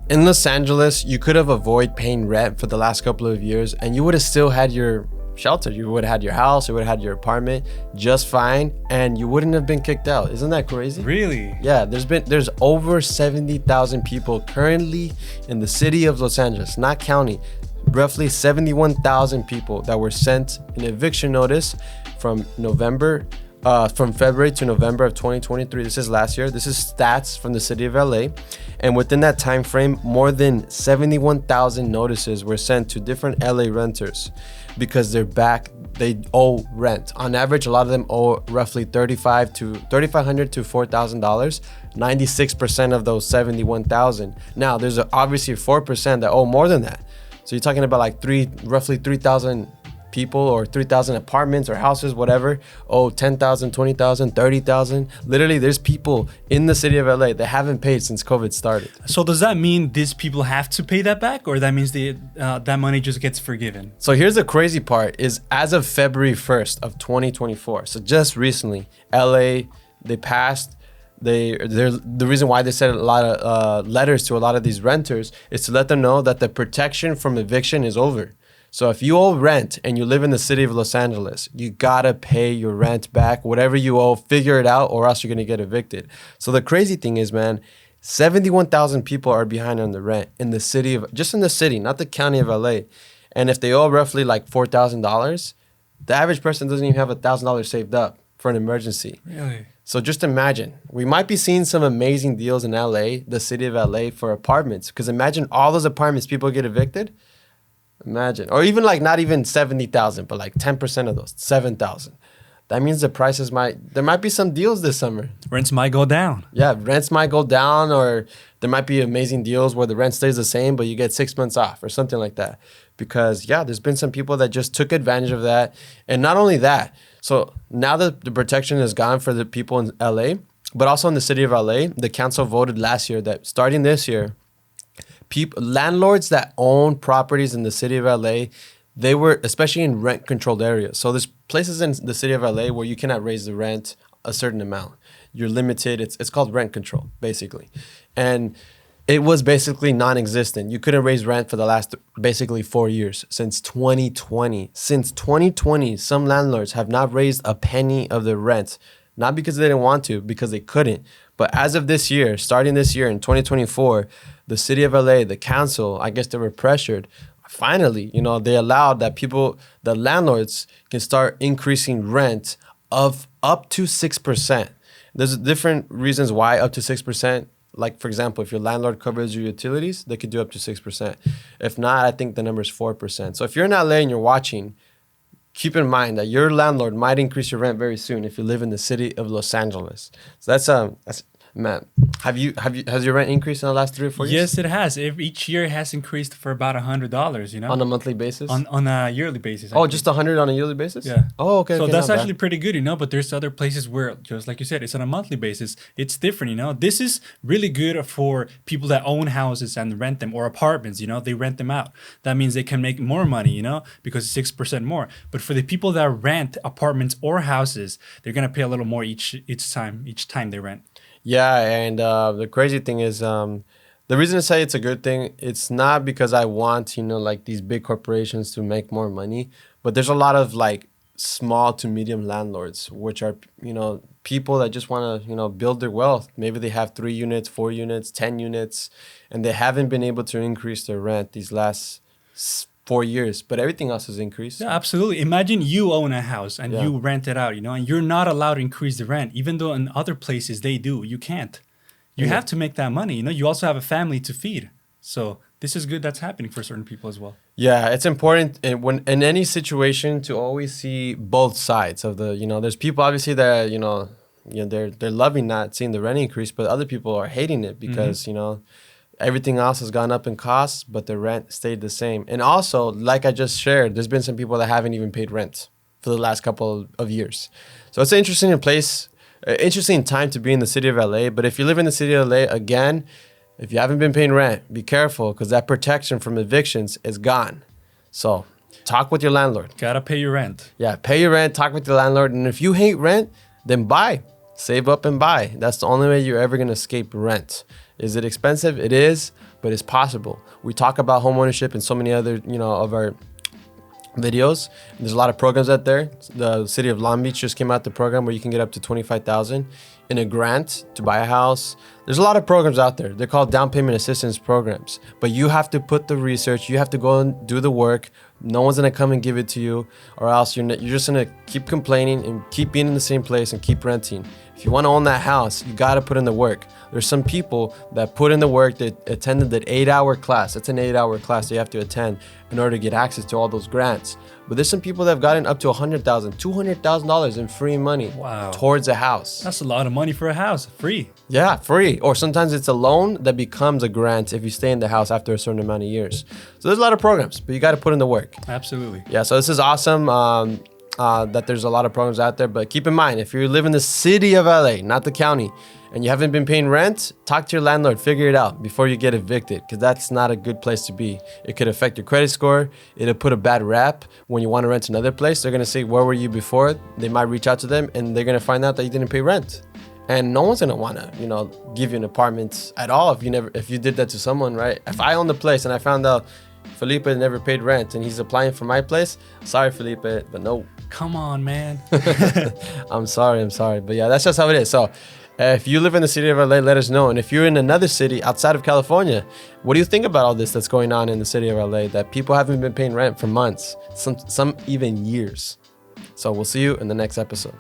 In Los Angeles, you could have avoided paying rent for the last couple of years and you would have still had your shelter. You would have had your house, you would have had your apartment just fine, and you wouldn't have been kicked out. Isn't that crazy? Really? Yeah, there's over 70,000 people currently in the city of Los Angeles, not county. Roughly 71,000 people that were sent an eviction notice from February to November of 2023. This is last year. This is stats from the city of LA. And within that time frame, more than 71,000 notices were sent to different LA renters because they owe rent. On average, a lot of them owe roughly $3,500 to $4,000. 96% of those 71,000. Now, there's obviously 4% that owe more than that. So you're talking about like roughly 3,000 people or 3,000 apartments or houses, whatever, owe 10,000, 20,000, 30,000. Literally, there's people in the city of LA that haven't paid since COVID started. So does that mean these people have to pay that back, or that means that money just gets forgiven? So here's the crazy part is as of February 1st of 2024, so just recently, LA, they passed the reason why they sent a lot of letters to a lot of these renters is to let them know that the protection from eviction is over. So if you owe rent and you live in the city of Los Angeles, you gotta pay your rent back. Whatever you owe, figure it out, or else you're gonna get evicted. So the crazy thing is, man, 71,000 people are behind on the rent in the city just in the city, not the county of LA. And if they owe roughly like $4,000, the average person doesn't even have $1,000 saved up for an emergency. Really? So just imagine, we might be seeing some amazing deals in LA, the city of LA, for apartments. Because imagine all those apartments, people get evicted. Imagine, or even like not even 70,000, but like 10% of those, 7,000. That means the prices there might be some deals this summer. Rents might go down. Yeah, rents might go down, or there might be amazing deals where the rent stays the same, but you get 6 months off or something like that. Because yeah, there's been some people that just took advantage of that. And not only that, so now that the protection is gone for the people in LA, but also in the city of LA, the council voted last year that starting this year, landlords that own properties in the city of LA, they were especially in rent controlled areas. So there's places in the city of LA where you cannot raise the rent a certain amount. You're limited. It's called rent control, basically. And it was basically non-existent. You couldn't raise rent for the last basically 4 years, since 2020. Since 2020, some landlords have not raised a penny of their rent. Not because they didn't want to, because they couldn't. But as of this year, starting this year in 2024, the city of LA, the council, I guess they were pressured. Finally, they allowed that the landlords can start increasing rent of up to 6%. There's different reasons why up to 6%. Like, for example, if your landlord covers your utilities, they could do up to 6%. If not, I think the number is 4%. So if you're in LA and you're watching, keep in mind that your landlord might increase your rent very soon if you live in the city of Los Angeles. So that's man. Has your rent increased in the last 3 or 4 years? Yes, it has. Each year it has increased for about $100. On a monthly basis? On a yearly basis. Oh, just 100 on a yearly basis? Yeah. Oh, okay. So that's actually pretty good, But there's other places where, just like you said, it's on a monthly basis. It's different, This is really good for people that own houses and rent them, or apartments. They rent them out. That means they can make more money, because it's 6% more. But for the people that rent apartments or houses, they're gonna pay a little more each time they rent. Yeah, and the crazy thing is, the reason I say it's a good thing, it's not because I want, like these big corporations to make more money, but there's a lot of like small to medium landlords, which are, people that just want to, build their wealth. Maybe they have 3 units, 4 units, 10 units, and they haven't been able to increase their rent these last 4 years, but everything else has increased. Yeah, absolutely. Imagine you own a house and you rent it out, and you're not allowed to increase the rent, even though in other places they do. You can't. You have to make that money. You also have a family to feed. So this is good that's happening for certain people as well. Yeah, it's important when in any situation to always see both sides of the, there's people obviously that, they're loving not seeing the rent increase, but other people are hating it because, everything else has gone up in costs, but the rent stayed the same. And also, like I just shared, there's been some people that haven't even paid rent for the last couple of years. So it's an interesting time to be in the city of LA. But if you live in the city of LA, again, if you haven't been paying rent, be careful, because that protection from evictions is gone. So talk with your landlord. Gotta pay your rent. Yeah, pay your rent, talk with your landlord. And if you hate rent, then buy. Save up and buy. That's the only way you're ever going to escape rent. Is it expensive? It is. but it's possible. We talk about homeownership and so many other, of our videos. There's a lot of programs out there. The city of Long Beach just came out the program where you can get up to $25,000 in a grant to buy a house. There's a lot of programs out there. They're called down payment assistance programs, but you have to put the research. You have to go and do the work. No one's gonna come and give it to you, or else you're just gonna keep complaining and keep being in the same place and keep renting. If you want to own that house, you got to put in the work. There's some people that put in the work, that attended that 8-hour class. That's an 8-hour class you have to attend in order to get access to all those grants. But there's some people that have gotten up to $100,000, $200,000 in free money towards a house. That's a lot of money for a house, free. Yeah, free. Or sometimes it's a loan that becomes a grant if you stay in the house after a certain amount of years. So there's a lot of programs, but you got to put in the work. Absolutely. Yeah, so this is awesome. That there's a lot of programs out there, but keep in mind, if you live in the city of LA, not the county, and you haven't been paying rent, talk to your landlord, figure it out before you get evicted, because that's not a good place to be. It could affect your credit score. It'll put a bad rap when you want to rent another place. They're gonna say, where were you before? They might reach out to them and they're gonna find out that you didn't pay rent. And no one's gonna wanna, give you an apartment at all if you did that to someone, right? If I owned the place and I found out Felipe never paid rent and he's applying for my place, sorry Felipe, but no. Come on, man. I'm sorry. But yeah, that's just how it is. So if you live in the city of LA, let us know. And if you're in another city outside of California, what do you think about all this that's going on in the city of LA, that people haven't been paying rent for months, some even years? So we'll see you in the next episode.